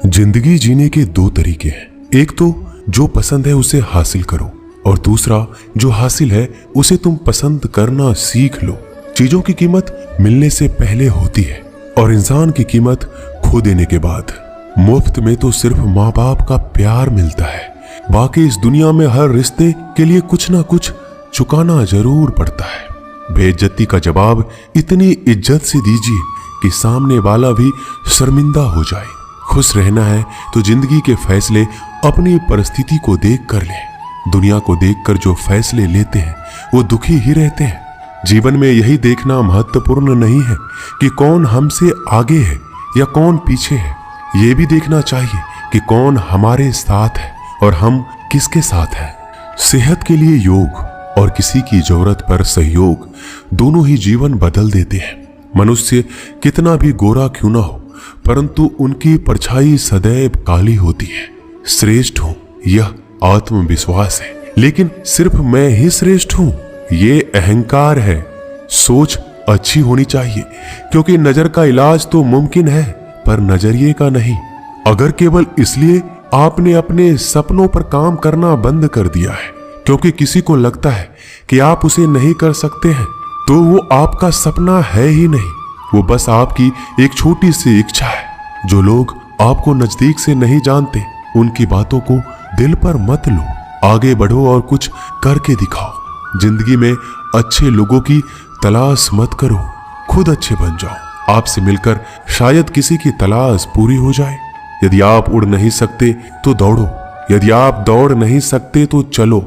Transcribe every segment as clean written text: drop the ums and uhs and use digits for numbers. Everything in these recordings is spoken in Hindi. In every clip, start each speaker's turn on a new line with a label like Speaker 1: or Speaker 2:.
Speaker 1: जिंदगी जीने के दो तरीके हैं। एक तो जो पसंद है उसे हासिल करो और दूसरा जो हासिल है उसे तुम पसंद करना सीख लो। चीजों की कीमत मिलने से पहले होती है और इंसान की कीमत खो देने के बाद। मुफ्त में तो सिर्फ माँ बाप का प्यार मिलता है, बाकी इस दुनिया में हर रिश्ते के लिए कुछ ना कुछ चुकाना जरूर पड़ता है। बेइज्जती का जवाब इतनी इज्जत से दीजिए कि सामने वाला भी शर्मिंदा हो जाए। खुश रहना है तो जिंदगी के फैसले अपनी परिस्थिति को देख कर लें। दुनिया को देखकर जो फैसले लेते हैं वो दुखी ही रहते हैं। जीवन में यही देखना महत्वपूर्ण नहीं है कि कौन हमसे आगे है या कौन पीछे है, ये भी देखना चाहिए कि कौन हमारे साथ है और हम किसके साथ हैं। सेहत के लिए योग और किसी की जरूरत पर सहयोग दोनों ही जीवन बदल देते हैं। मनुष्य कितना भी गोरा क्यों ना हो, परंतु उनकी परछाई सदैव काली होती है। श्रेष्ठ हूं यह आत्मविश्वास है, लेकिन सिर्फ मैं ही श्रेष्ठ हूं ये अहंकार है। सोच अच्छी होनी चाहिए क्योंकि नजर का इलाज तो मुमकिन है पर नजरिए का नहीं। अगर केवल इसलिए आपने अपने सपनों पर काम करना बंद कर दिया है क्योंकि किसी को लगता है कि आप उसे नहीं कर सकते हैं, तो वो आपका सपना है ही नहीं, वो बस आपकी एक छोटी सी इच्छा है। जो लोग आपको नजदीक से नहीं जानते उनकी बातों को दिल पर मत लो, आगे बढ़ो और कुछ करके दिखाओ। जिंदगी में अच्छे लोगों की तलाश मत करो, खुद अच्छे बन जाओ। आपसे मिलकर शायद किसी की तलाश पूरी हो जाए। यदि आप उड़ नहीं सकते तो दौड़ो, यदि आप दौड़ नहीं सकते तो चलो,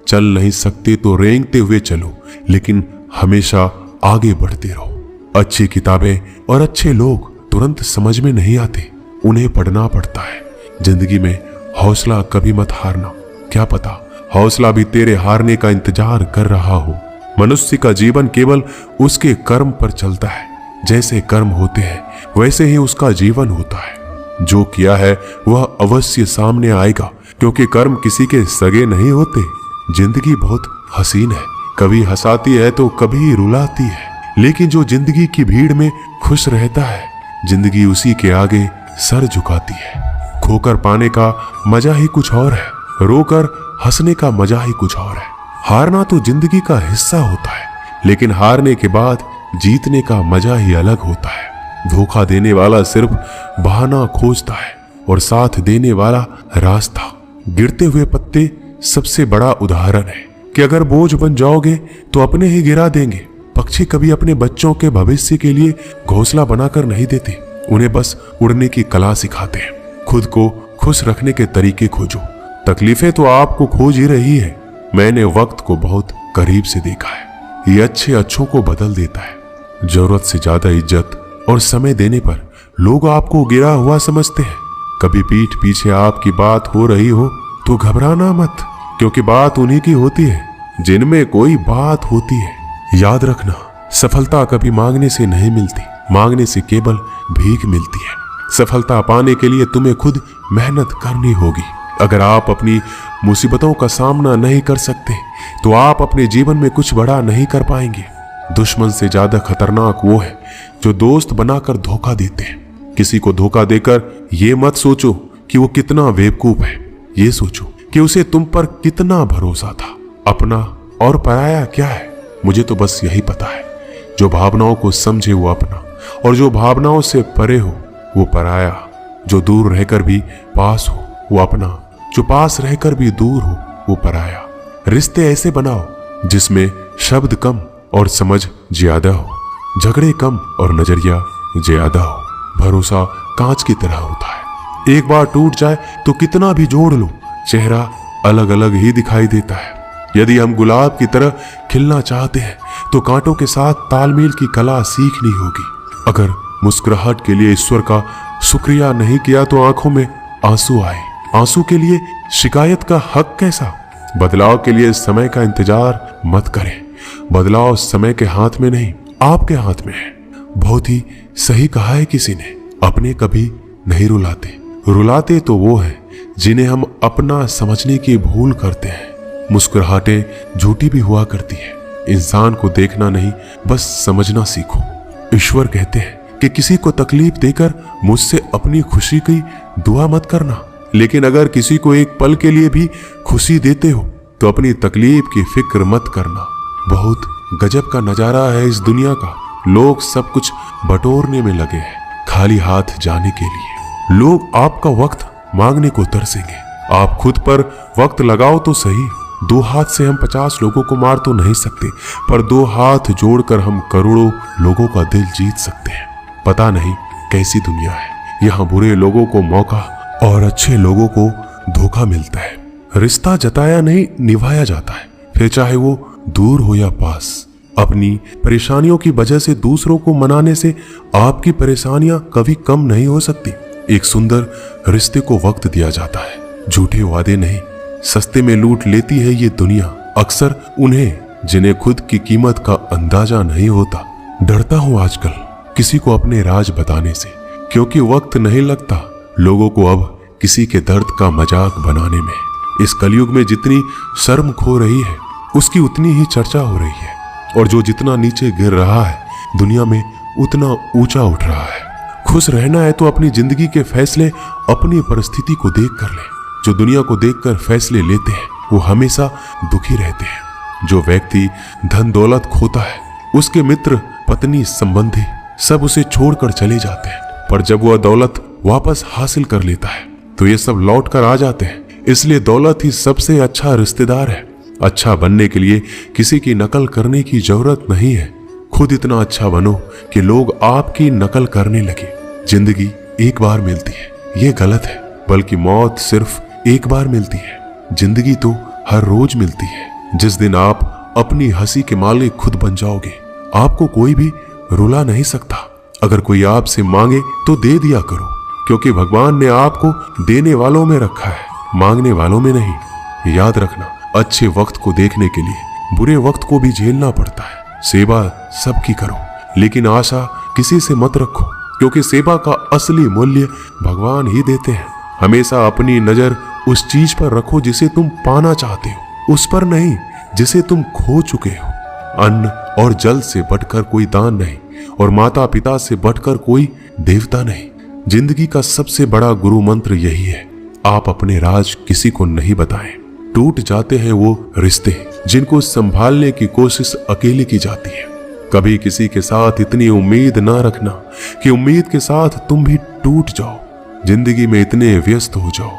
Speaker 1: चल नहीं सकते तो रेंगते हुए चलो, लेकिन हमेशा आगे बढ़ते रहो। अच्छी किताबें और अच्छे लोग तुरंत समझ में नहीं आते, उन्हें पढ़ना पड़ता है। जिंदगी में हौसला कभी मत हारना, क्या पता हौसला भी तेरे हारने का इंतजार कर रहा हो। मनुष्य का जीवन केवल उसके कर्म पर चलता है। जैसे कर्म होते हैं वैसे ही उसका जीवन होता है। जो किया है वह अवश्य सामने आएगा, क्योंकि कर्म किसी के सगे नहीं होते। जिंदगी बहुत हसीन है, कभी हंसाती है तो कभी रुलाती है, लेकिन जो जिंदगी की भीड़ में खुश रहता है जिंदगी उसी के आगे सर झुकाती है। खोकर पाने का मजा ही कुछ और है, रोकर हंसने का मजा ही कुछ और है। हारना तो जिंदगी का हिस्सा होता है, लेकिन हारने के बाद जीतने का मजा ही अलग होता है। धोखा देने वाला सिर्फ बहाना खोजता है और साथ देने वाला रास्ता। गिरते हुए पत्ते सबसे बड़ा उदाहरण है कि अगर बोझ बन जाओगे तो अपने ही गिरा देंगे। पक्षी कभी अपने बच्चों के भविष्य के लिए घोंसला बनाकर नहीं देते, उन्हें बस उड़ने की कला सिखाते हैं। खुद को खुश रखने के तरीके खोजो, तकलीफें तो आपको खोज ही रही है। मैंने वक्त को बहुत करीब से देखा है, ये अच्छे अच्छों को बदल देता है। जरूरत से ज्यादा इज्जत और समय देने पर लोग आपको गिरा हुआ समझते हैं। कभी पीठ पीछे आपकी बात हो रही हो तो घबराना मत, क्योंकि बात उन्हीं की होती है जिनमें कोई बात होती है। याद रखना, सफलता कभी मांगने से नहीं मिलती, मांगने से केवल भीख मिलती है। सफलता पाने के लिए तुम्हें खुद मेहनत करनी होगी। अगर आप अपनी मुसीबतों का सामना नहीं कर सकते तो आप अपने जीवन में कुछ बड़ा नहीं कर पाएंगे। दुश्मन से ज्यादा खतरनाक वो है जो दोस्त बनाकर धोखा देते हैं। किसी को धोखा देकर ये मत सोचो कि वो कितना बेवकूफ है, ये सोचो कि उसे तुम पर कितना भरोसा था। अपना और पराया क्या है, मुझे तो बस यही पता है। जो भावनाओं को समझे वो अपना, और जो भावनाओं से परे हो वो पराया। जो दूर रहकर भी पास हो वो अपना, जो पास रहकर भी दूर हो वो पराया। रिश्ते ऐसे बनाओ जिसमें शब्द कम और समझ ज्यादा हो, झगड़े कम और नजरिया ज्यादा हो। भरोसा कांच की तरह होता है, एक बार टूट जाए तो कितना भी जोड़ लो चेहरा अलग अलग ही दिखाई देता है। यदि हम गुलाब की तरह खिलना चाहते हैं तो कांटों के साथ तालमेल की कला सीखनी होगी। अगर मुस्कुराहट के लिए ईश्वर का शुक्रिया नहीं किया तो आंखों में आंसू आए। आंसू के लिए शिकायत का हक कैसा। बदलाव के लिए समय का इंतजार मत करें, बदलाव समय के हाथ में नहीं आपके हाथ में है। बहुत ही सही कहा है किसी ने, अपने कभी नहीं रुलाते, रुलाते तो वो है जिन्हें हम अपना समझने की भूल करते हैं। मुस्कुराहटें झूठी भी हुआ करती है। इंसान को देखना नहीं बस समझना सीखो। ईश्वर कहते हैं कि किसी को तकलीफ देकर मुझसे अपनी खुशी की दुआ मत करना, लेकिन अगर किसी को एक पल के लिए भी खुशी देते हो तो अपनी तकलीफ की फिक्र मत करना। बहुत गजब का नजारा है इस दुनिया का। लोग सब कुछ बटोरने में लगे हैं, खाली हाथ जाने के लिए। लोग आपका वक्त मांगने को तरसेंगे। आप खुद पर वक्त लगाओ तो सही। 2 हाथ से हम 50 लोगों को मार तो नहीं सकते, पर 2 हाथ जोड़कर हम करोड़ों लोगों का दिल जीत सकते हैं। पता नहीं कैसी दुनिया है, यहाँ बुरे लोगों को मौका और अच्छे लोगों को धोखा मिलता है। रिश्ता जताया नहीं निभाया जाता है, फिर चाहे वो दूर हो या पास। अपनी परेशानियों की वजह से दूसरों को मनाने से आपकी परेशानियां कभी कम नहीं हो सकती। एक सुंदर रिश्ते को वक्त दिया जाता है, झूठे वादे नहीं। सस्ते में लूट लेती है ये दुनिया अक्सर उन्हें जिन्हें खुद की कीमत का अंदाजा नहीं होता। डरता हूं आजकल किसी को अपने राज बताने से, क्योंकि वक्त नहीं लगता लोगों को अब किसी के दर्द का मजाक बनाने में। इस कलयुग में जितनी शर्म खो रही है उसकी उतनी ही चर्चा हो रही है, और जो जितना नीचे गिर रहा है दुनिया में उतना ऊंचा उठ रहा है। खुश रहना है तो अपनी जिंदगी के फैसले अपनी परिस्थिति को देख कर ले। जो दुनिया को देखकर फैसले लेते हैं वो हमेशा दुखी रहते हैं। जो व्यक्ति धन दौलत खोता है उसके मित्र पत्नी संबंधी सब उसे छोड़कर चले जाते हैं, पर जब वह दौलत वापस हासिल कर लेता है तो ये सब लौट कर आ जाते हैं। इसलिए दौलत ही सबसे अच्छा रिश्तेदार है। अच्छा बनने के लिए किसी की नकल करने की जरूरत नहीं है। खुद इतना अच्छा बनो कि लोग आपकी नकल करने लगे। जिंदगी एक बार मिलती है, ये गलत है, बल्कि मौत सिर्फ एक बार मिलती है। जिंदगी तो हर रोज मिलती है। जिस दिन आप अपनी हंसी के मालिक खुद बन जाओगे आपको कोई भी रुला नहीं सकता। अगर कोई आपसे मांगे तो दे दिया करो, क्योंकि भगवान ने आपको देने वालों में रखा है, मांगने वालों में नहीं। याद रखना, अच्छे वक्त को देखने के लिए बुरे वक्त को भी झेलना पड़ता है। सेवा सबकी करो, लेकिन आशा किसी से मत रखो, क्योंकि सेवा का असली मूल्य भगवान ही देते हैं। हमेशा अपनी नजर उस चीज पर रखो जिसे तुम पाना चाहते हो, उस पर नहीं जिसे तुम खो चुके हो। अन्न और जल से बढ़कर कोई दान नहीं, और माता पिता से बढ़कर कोई देवता नहीं। जिंदगी का सबसे बड़ा गुरु मंत्र यही है, आप अपने राज किसी को नहीं बताएं। टूट जाते हैं वो रिश्ते जिनको संभालने की कोशिश अकेले की जाती है। कभी किसी के साथ इतनी उम्मीद ना रखना कि उम्मीद के साथ तुम भी टूट जाओ। जिंदगी में इतने व्यस्त हो जाओ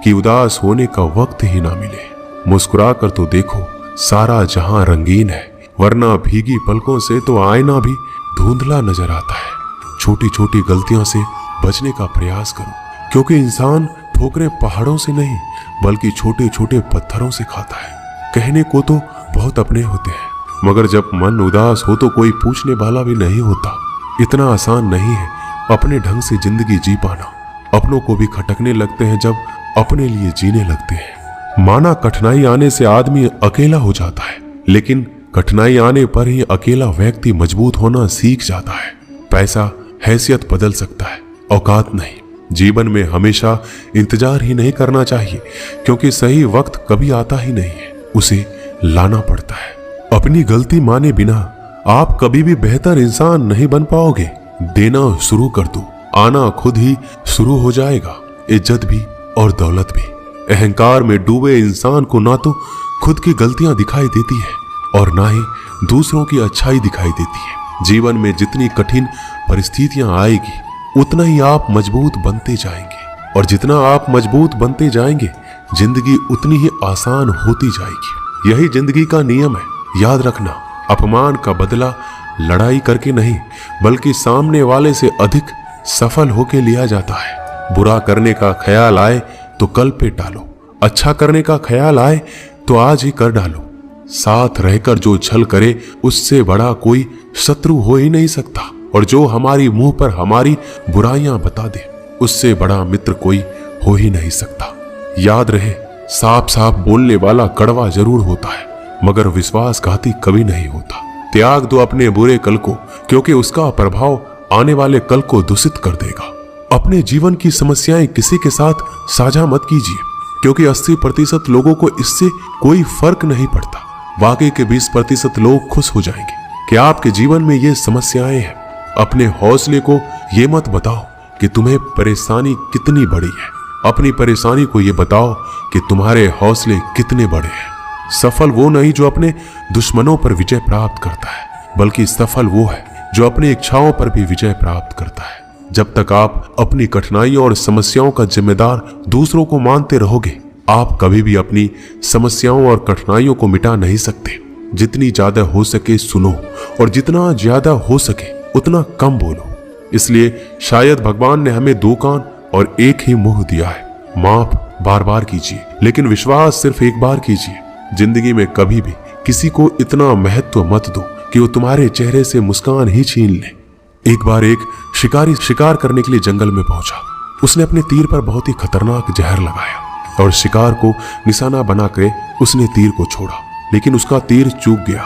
Speaker 1: कि उदास होने का वक्त ही ना मिले। मुस्कुरा कर तो देखो, सारा जहां रंगीन है, वरना भीगी पलकों से तो आईना भी धुंधला नजर आता है। छोटी छोटी गलतियों से बचने का प्रयास करो, क्योंकि इंसान ठोकरें पहाड़ों से नहीं बल्कि छोटे छोटे पत्थरों से खाता है। कहने को तो बहुत अपने होते हैं, मगर जब मन उदास हो तो कोई पूछने वाला भी नहीं होता। इतना आसान नहीं है अपने ढंग से जिंदगी जी पाना। अपनों को भी खटकने लगते हैं जब अपने लिए जीने लगते हैं। माना कठिनाई आने से आदमी अकेला हो जाता है, लेकिन कठिनाई आने पर ही अकेला व्यक्ति मजबूत होना सीख जाता है। पैसा हैसियत बदल सकता है, औकात नहीं। जीवन में हमेशा इंतजार ही नहीं करना चाहिए, क्योंकि सही वक्त कभी आता ही नहीं है, उसे लाना पड़ता है। अपनी गलती माने बिना आप कभी भी बेहतर इंसान नहीं बन पाओगे। देना शुरू कर दो, आना खुद ही शुरू हो जाएगा, इज्जत भी और दौलत भी। अहंकार में डूबे इंसान को ना तो खुद की गलतियां दिखाई देती है और ना ही दूसरों की अच्छाई दिखाई देती है। जीवन में जितनी कठिन परिस्थितियां आएगी उतना ही आप मजबूत बनते जाएंगे, और जितना आप मजबूत बनते जाएंगे जिंदगी उतनी ही आसान होती जाएगी। यही जिंदगी का नियम है। याद रखना, अपमान का बदला लड़ाई करके नहीं बल्कि सामने वाले से अधिक सफल होके लिया जाता है। बुरा करने का ख्याल आए तो कल पे टालो, अच्छा करने का ख्याल आए तो आज ही कर डालो। साथ रहकर जो छल करे उससे बड़ा कोई शत्रु हो ही नहीं सकता, और जो हमारी मुंह पर हमारी बुराइयां बता दे उससे बड़ा मित्र कोई हो ही नहीं सकता। याद रहे, साफ साफ बोलने वाला कड़वा जरूर होता है, मगर विश्वासघाती कभी नहीं होता। त्याग दो अपने बुरे कल को, क्योंकि उसका प्रभाव आने वाले कल को दूषित कर देगा। अपने जीवन की समस्याएं किसी के साथ साझा मत कीजिए, क्योंकि 80% लोगों को इससे कोई फर्क नहीं पड़ता। बाकी के 20% लोग खुश हो जाएंगे कि आपके जीवन में ये समस्याएं हैं। अपने हौसले को ये मत बताओ कि तुम्हें परेशानी कितनी बड़ी है, अपनी परेशानी को ये बताओ कि तुम्हारे हौसले कितने बड़े हैं। सफल वो नहीं जो अपने दुश्मनों पर विजय प्राप्त करता है, बल्कि सफल वो है जो अपनी इच्छाओं पर भी विजय प्राप्त करता है। जब तक आप अपनी कठिनाइयों और समस्याओं का जिम्मेदार दूसरों को मानते रहोगे, आप कभी भी अपनी समस्याओं और कठिनाइयों को मिटा नहीं सकते। जितनी ज्यादा हो सके सुनो, और जितना ज्यादा हो सके उतना कम बोलो। इसलिए शायद भगवान ने हमें 2 कान और 1 ही मुंह दिया है। माफ बार बार कीजिए, लेकिन विश्वास सिर्फ एक बार कीजिए। जिंदगी में कभी भी किसी को इतना महत्व मत दो कि वो तुम्हारे चेहरे से मुस्कान ही छीन ले। एक बार एक शिकारी शिकार करने के लिए जंगल में पहुंचा। उसने अपने तीर पर बहुत ही खतरनाक जहर लगाया और शिकार को निशाना बना के उसने तीर को छोड़ा, लेकिन उसका तीर चूक गया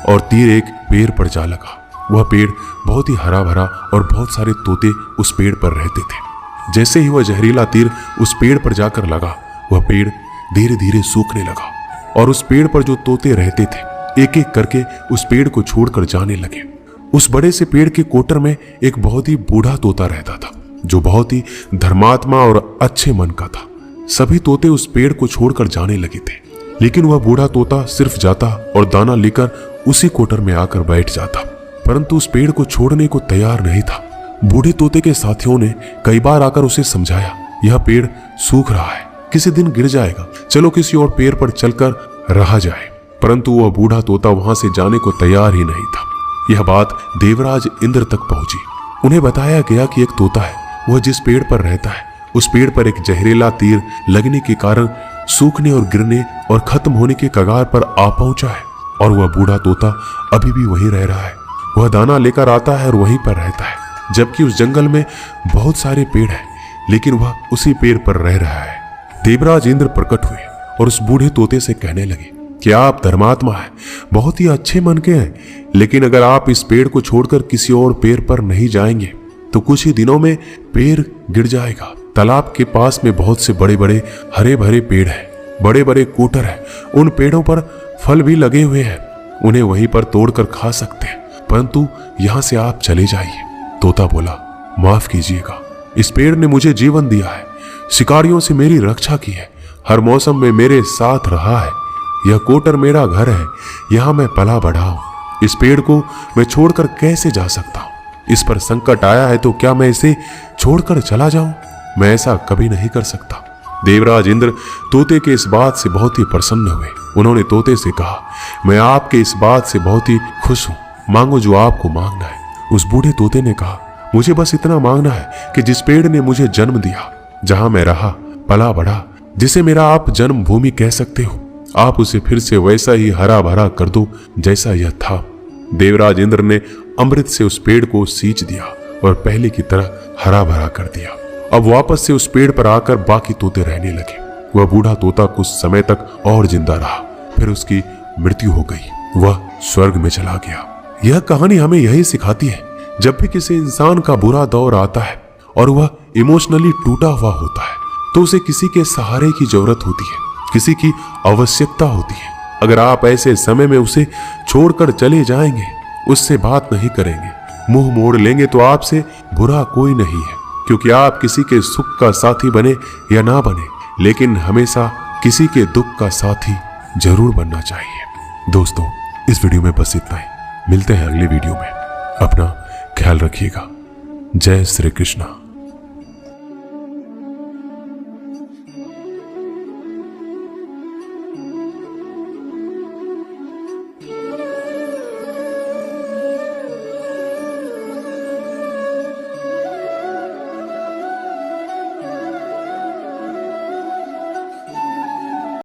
Speaker 1: और तीर एक पेड़ पर जा लगा। वह पेड़ बहुत ही हरा भरा और बहुत सारे तोते उस पेड़ पर रहते थे। जैसे ही वह जहरीला तीर उस पेड़ पर जाकर लगा, वह पेड़ धीरे धीरे सूखने लगा और उस पेड़ पर जो तोते रहते थे एक एक करके उस पेड़ को छोड़कर जाने लगे। उस बड़े से पेड़ के कोटर में एक बहुत ही बूढ़ा तोता रहता था, जो बहुत ही धर्मात्मा और अच्छे मन का था। सभी तोते उस पेड़ को छोड़कर जाने लगे थे, लेकिन वह बूढ़ा तोता सिर्फ जाता और दाना लेकर उसी कोटर में आकर बैठ जाता, परंतु उस पेड़ को छोड़ने को तैयार नहीं था। बूढ़े तोते के साथियों ने कई बार आकर उसे समझाया, यह पेड़ सूख रहा है, किसी दिन गिर जाएगा, चलो किसी और पेड़ पर चलकर रहा जाए। परंतु वह बूढ़ा तोता वहां से जाने को तैयार ही नहीं था। यह बात देवराज इंद्र तक पहुंची। उन्हें बताया गया कि एक तोता है, वह जिस पेड़ पर रहता है उस पेड़ पर एक जहरीला तीर लगने के कारण सूखने और गिरने और खत्म होने के कगार पर आ पहुंचा है, और वह बूढ़ा तोता अभी भी वहीं रह रहा है। वह दाना लेकर आता है और वहीं पर रहता है, जबकि उस जंगल में बहुत सारे पेड़ हैं, लेकिन वह उसी पेड़ पर रह रहा है। देवराज इंद्र प्रकट हुए और उस बूढ़े तोते से कहने लगे कि आप धर्मात्मा हैं, बहुत ही अच्छे मन के हैं, लेकिन अगर आप इस पेड़ को छोड़कर किसी और पेड़ पर नहीं जाएंगे तो कुछ ही दिनों में पेड़ गिर जाएगा। तालाब के पास में बहुत से बड़े बड़े हरे भरे पेड़ हैं, बड़े बड़े कोटर हैं, उन पेड़ों पर फल भी लगे हुए हैं, उन्हें वहीं पर तोड़कर खा सकते हैं, परंतु यहां से आप चले जाइए। तोता बोला, माफ कीजिएगा, इस पेड़ ने मुझे जीवन दिया है, शिकारियों से मेरी रक्षा की है, हर मौसम में मेरे साथ रहा है, यह कोटर मेरा घर है, यहां मैं पला बढ़ा हूं। इस पेड़ को मैं छोड़कर कैसे जा सकता हूं? इस पर संकट आया है तो क्या मैं इसे छोड़कर चला जाऊं? मैं ऐसा कभी नहीं कर सकता। देवराज इंद्र तोते के इस बात से बहुत ही प्रसन्न हुए। उन्होंने तोते से कहा, मैं आपके इस बात से बहुत ही खुश हूं, मांगो जो आपको मांगना है। उस बूढ़े तोते ने कहा, मुझे बस इतना मांगना है कि जिस पेड़ ने मुझे जन्म दिया, जहां मैं रहा पला बढ़ा, जिसे मेरा आप जन्मभूमि कह सकते हो, आप उसे फिर से वैसा ही हरा भरा कर दो जैसा यह था। देवराज इंद्र ने अमृत से उस पेड़ को सींच दिया और पहले की तरह हरा भरा कर दिया। अब वापस से उस पेड़ पर आकर बाकी तोते रहने लगे। वह बूढ़ा तोता कुछ समय तक और जिंदा रहा, फिर उसकी मृत्यु हो गई, वह स्वर्ग में चला गया। यह कहानी हमें यही सिखाती है, जब भी किसी इंसान का बुरा दौर आता है और वह इमोशनली टूटा हुआ होता है, तो उसे किसी के सहारे की जरूरत होती है, किसी की आवश्यकता होती है। अगर आप ऐसे समय में उसे छोड़कर चले जाएंगे, उससे बात नहीं करेंगे, मुंह मोड़ लेंगे, तो आपसे बुरा कोई नहीं है, क्योंकि आप किसी के सुख का साथी बने या ना बने, लेकिन हमेशा किसी के दुख का साथी जरूर बनना चाहिए। दोस्तों, इस वीडियो में बस इतना ही। मिलते हैं अगले वीडियो में। अपना ख्याल रखिएगा। जय श्री कृष्णा।